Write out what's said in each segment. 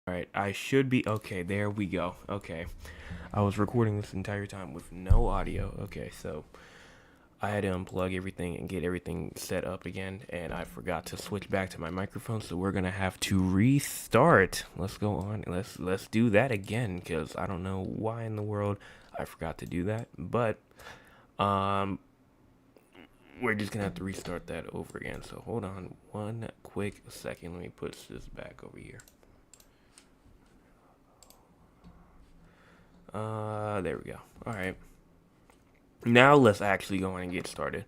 Alright, I should be okay. There we go. Okay. I was recording this entire time with no audio. Okay, so I had to unplug everything and get everything set up again, and I forgot to switch back to my microphone, so we're gonna have to restart. Let's go on. Let's do that again, because I don't know why in the world I forgot to do that, but um we're just gonna have to restart that over again. So hold on one quick second. Let me put this back over here. There we go. All right. Now let's actually go on and get started.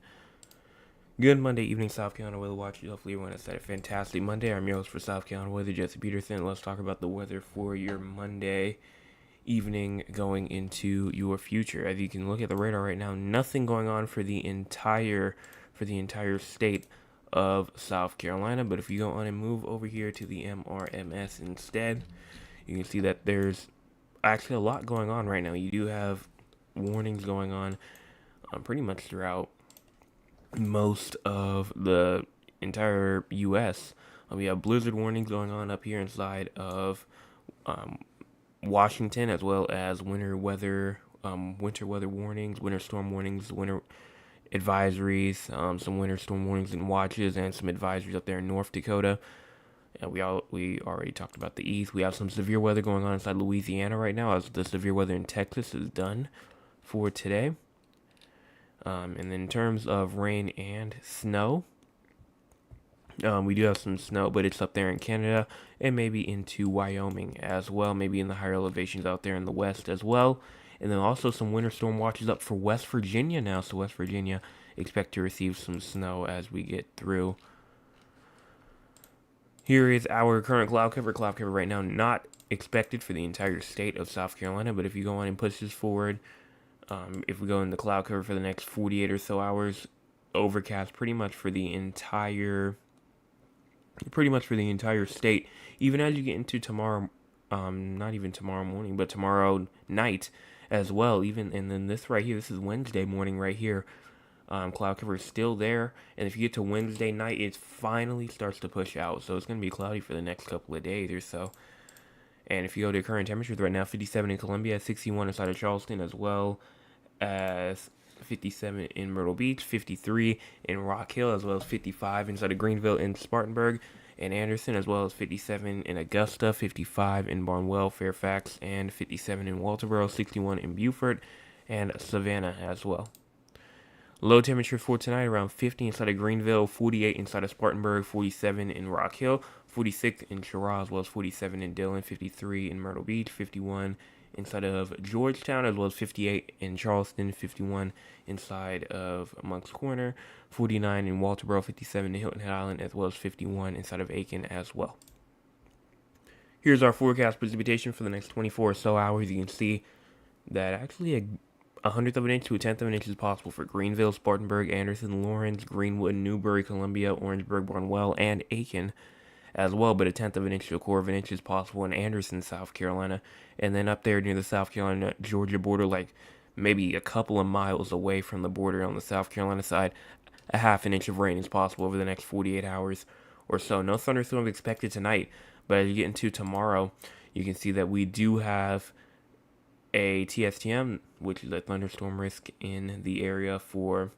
Good Monday evening, South Carolina weather watch. Hopefully everyone has had a fantastic Monday. I'm your host for South Carolina weather, Jesse Peterson. Let's talk about the weather for your Monday evening going into your future. As you can look at the radar right now, nothing going on for the entire state of South Carolina. But if you go on and move over here to the MRMS instead, you can see that there's actually a lot going on right now. You do have warnings going on pretty much throughout most of the entire U.S. We have blizzard warnings going on up here inside of um, Washington, as well as winter weather warnings, winter storm warnings, winter advisories, some winter storm warnings and watches, and some advisories up there in North Dakota. And we already talked about the East. We have some severe weather going on inside Louisiana right now, as the severe weather in Texas is done for today. And then in terms of rain and snow, we do have some snow, but it's up there in Canada and maybe into Wyoming as well, maybe in the higher elevations out there in the west as well. And then also some winter storm watches up for West Virginia now. So West Virginia expect to receive some snow as we get through. Here is our current cloud cover. Cloud cover right now not expected for the entire state of South Carolina, but if you go on and push this forward, if we go in the cloud cover for the next 48 or so hours, overcast pretty much for the entire state. Even as you get into tomorrow, not even tomorrow morning, but tomorrow night as well. Even and then this right here, this is Wednesday morning right here. Cloud cover is still there, and if you get to Wednesday night, it finally starts to push out. So it's going to be cloudy for the next couple of days or so. And if you go to current temperatures right now, 57 in Columbia, 61 inside of Charleston, as well as 57 in Myrtle Beach, 53 in Rock Hill, as well as 55 inside of Greenville and Spartanburg and Anderson, as well as 57 in Augusta, 55 in Barnwell, Fairfax, and 57 in Walterboro, 61 in Beaufort, and Savannah as well. Low temperature for tonight around 50 inside of Greenville, 48 inside of Spartanburg, 47 in Rock Hill, 46 in Cheraw, as well as 47 in Dillon, 53 in Myrtle Beach, 51 inside of Georgetown, as well as 58 in Charleston, 51 inside of Moncks Corner, 49 in Walterboro, 57 in Hilton Head Island, as well as 51 inside of Aiken as well. Here's our forecast precipitation for the next 24 or so hours. You can see that actually a hundredth of an inch to a tenth of an inch is possible for Greenville, Spartanburg, Anderson, Lawrence, Greenwood, Newberry, Columbia, Orangeburg, Barnwell, and Aiken as well, but a tenth of an inch to a quarter of an inch is possible in Anderson, South Carolina, and then up there near the South Carolina-Georgia border, like maybe a couple of miles away from the border on the South Carolina side, a half an inch of rain is possible over the next 48 hours or so. No thunderstorms expected tonight, but as you get into tomorrow, you can see that we do have a TSTM, which is a thunderstorm risk in the area for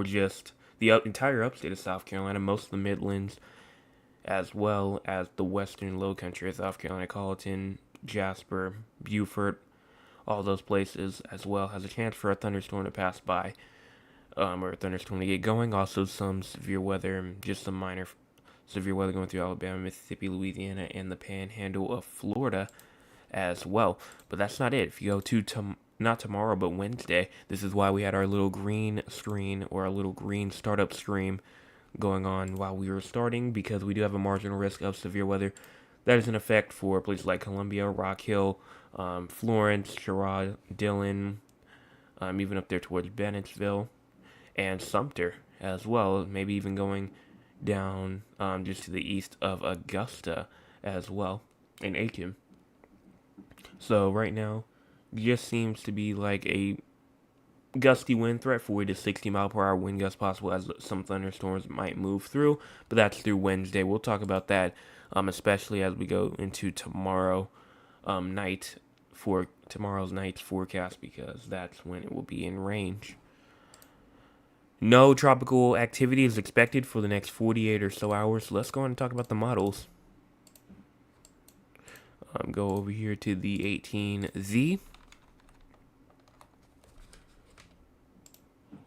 just the entire upstate of South Carolina, most of the Midlands, as well as the western low country of South Carolina, Colleton, Jasper, Beaufort, all those places as well has a chance for a thunderstorm to pass by, or a thunderstorm to get going. Also some severe weather, just some minor severe weather going through Alabama, Mississippi, Louisiana, and the panhandle of Florida as well. But that's not it. If you go to not tomorrow, but Wednesday, this is why we had our little green screen or our little green startup stream going on while we were starting, because we do have a marginal risk of severe weather that is in effect for places like Columbia, Rock Hill, Florence, Cheraw, Dillon, even up there towards Bennettsville, and Sumter as well, maybe even going down just to the east of Augusta as well, in Aiken. So right now, just seems to be like a gusty wind threat, 40 to 60 mile per hour wind gusts possible as some thunderstorms might move through, but that's through Wednesday. We'll talk about that especially as we go into night for tomorrow's night's forecast, because that's when it will be in range. No tropical activity is expected for the next 48 or so hours. So let's go on and talk about the models. Go over here to the 18Z.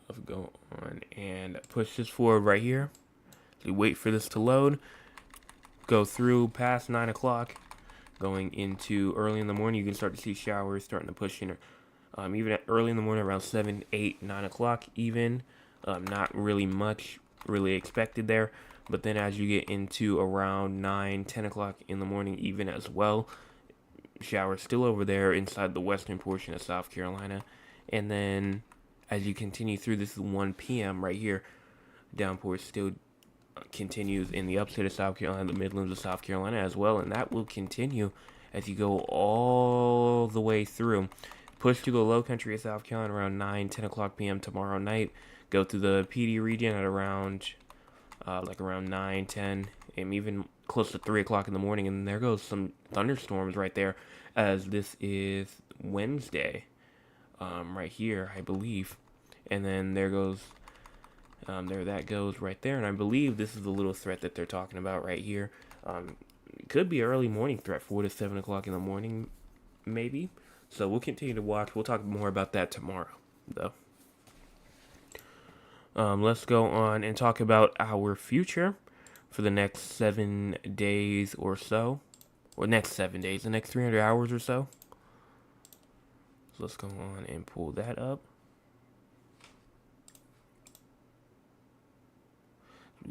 Let's go on and push this forward right here. So we wait for this to load. Go through past 9 o'clock. Going into early in the morning, you can start to see showers starting to push in. Even early in the morning, around 7, 8, 9 o'clock even. Not really much really expected there. But then as you get into around 9, 10 o'clock in the morning even as well, showers still over there inside the western portion of South Carolina. And then as you continue through, this is 1 p.m. right here. Downpour still continues in the upstate of South Carolina, the Midlands of South Carolina as well. And that will continue as you go all the way through. Push through the low country of South Carolina around 9, 10 o'clock p.m. tomorrow night. Go through the PD region at around around 9, 10, and even close to 3 o'clock in the morning. And there goes some thunderstorms right there, as this is Wednesday, right here, I believe. And then there goes, that goes right there. And I believe this is the little threat that they're talking about right here. It could be an early morning threat, 4 to 7 o'clock in the morning, maybe. So we'll continue to watch. We'll talk more about that tomorrow, though. Let's go on and talk about our future for the next 7 days or so. Or next 7 days, the next 300 hours or so. So let's go on and pull that up.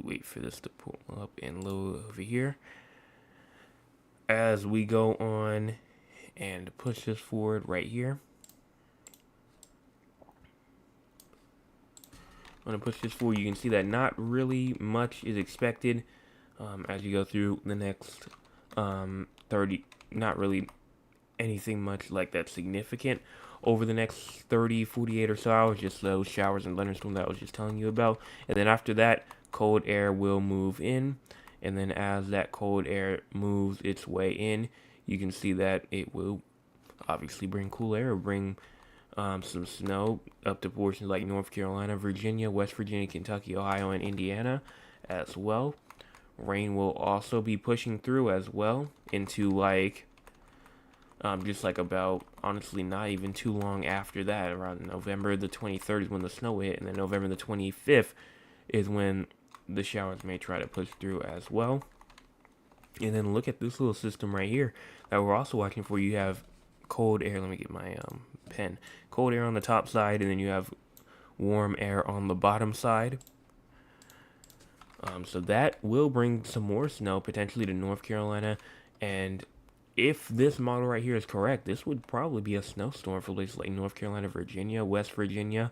Wait for this to pull up and load over here. As we go on and push this forward right here. I'm going to push this forward. You can see that not really much is expected as you go through the next 30. Not really anything much like that significant over the next 30, 48 or so hours. Just those showers and thunderstorms that I was just telling you about. And then after that, cold air will move in. And then as that cold air moves its way in, you can see that it will obviously bring cool air, bring some snow up to portions like North Carolina, Virginia, West Virginia, Kentucky, Ohio, and Indiana as well. Rain will also be pushing through as well into just like about, honestly, not even too long after that. Around November the 23rd is when the snow hit, and then November the 25th is when the showers may try to push through as well. And then look at this little system right here that we're also watching for. You have cold air. Let me get my pen. Cold air on the top side, and then you have warm air on the bottom side. So that will bring some more snow potentially to North Carolina. And if this model right here is correct, this would probably be a snowstorm for places like North Carolina, Virginia, West Virginia,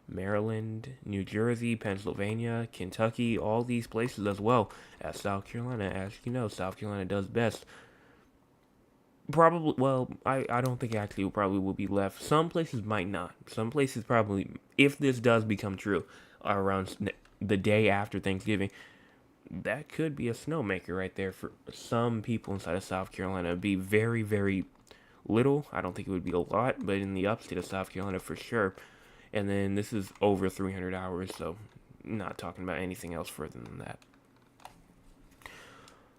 Maryland, New Jersey, Pennsylvania, Kentucky, all these places as well as South Carolina. As you know, South Carolina does best. Probably, well, I don't think actually probably will be left. Some places might not. Some places probably, if this does become true, around the day after Thanksgiving, that could be a snowmaker right there for some people inside of South Carolina. It'd be very, very little. I don't think it would be a lot, but in the upstate of South Carolina for sure. And then this is over 300 hours, so not talking about anything else further than that.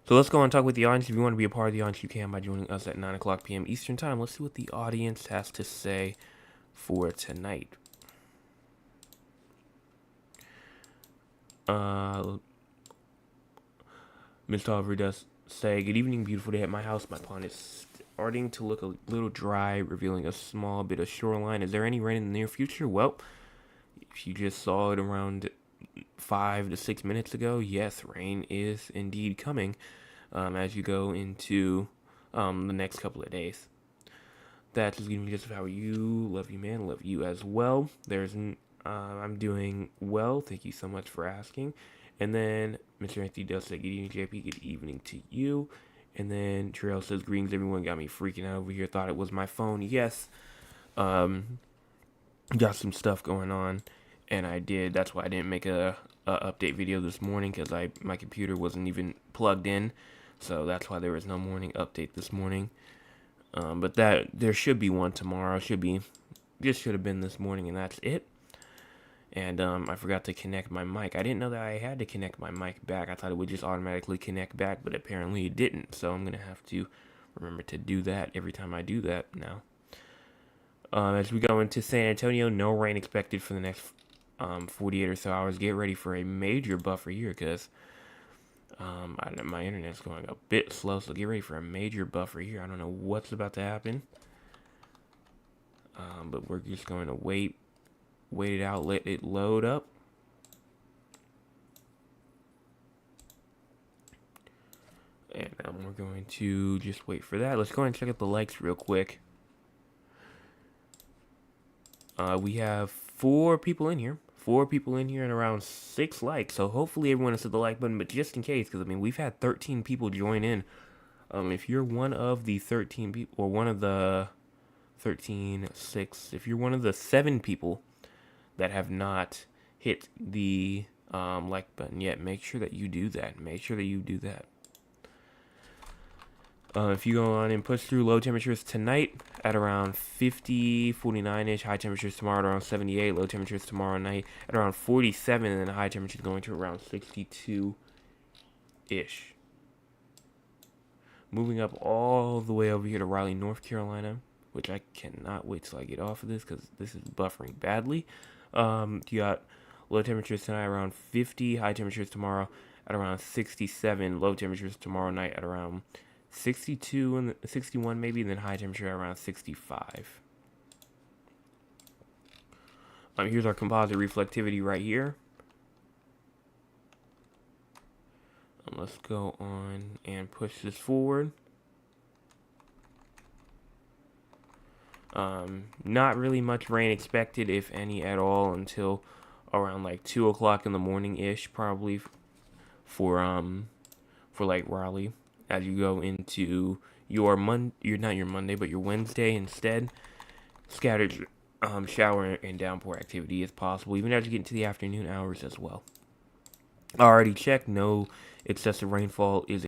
So let's go and talk with the audience. If you want to be a part of the audience, you can by joining us at 9 o'clock p.m. Eastern Time. Let's see what the audience has to say for tonight. Mr. Oliver does say, "Good evening, beautiful day at my house. My pond is starting to look a little dry, revealing a small bit of shoreline. Is there any rain in the near future?" Well, if you just saw it around 5 to 6 minutes ago, yes, rain is indeed coming as you go into the next couple of days. That's just giving me just how are you. Love you, man. Love you as well. I'm doing well. Thank you so much for asking. And then Mr. Anthony does say, "Good evening, JP. Good evening to you." And then Trail says, "Greetings, everyone. Got me freaking out over here. Thought it was my phone." Yes. Got some stuff going on. And I did. That's why I didn't make a update video this morning, because my computer wasn't even plugged in. So that's why there was no morning update this morning. But that there should be one tomorrow. Just should have been this morning, and that's it. And I forgot to connect my mic. I didn't know that I had to connect my mic back. I thought it would just automatically connect back, but apparently it didn't. So I'm gonna have to remember to do that every time I do that now. As we go into San Antonio, no rain expected for the next 48 or so hours. Get ready for a major buffer here because my internet's going a bit slow, so get ready for a major buffer here. I don't know what's about to happen, but we're just going to wait it out, let it load up. And we're going to just wait for that. Let's go ahead and check out the likes real quick. We have 4 people in here. 4 people in here and around 6 likes. So hopefully everyone has hit the like button. But just in case, because I mean we've had 13 people join in. If you're one of the 13 people, or one of the 13, 6, if you're one of the 7 people that have not hit the like button yet, make sure that you do that. If you go on and push through, low temperatures tonight at around 50, 49-ish. High temperatures tomorrow at around 78. Low temperatures tomorrow night at around 47. And then high temperatures going to around 62-ish. Moving up all the way over here to Raleigh, North Carolina, which I cannot wait till I get off of this because this is buffering badly. You got low temperatures tonight around 50. High temperatures tomorrow at around 67. Low temperatures tomorrow night at around 62 and 61 maybe, and then high temperature around 65. Here's our composite reflectivity right here. Let's go on and push this forward. Not really much rain expected, if any at all, until around like 2 o'clock in the morning ish, probably for like Raleigh. As you go into your Monday, but your Wednesday instead, scattered shower and downpour activity is possible, even as you get into the afternoon hours as well. Already checked, no excessive rainfall is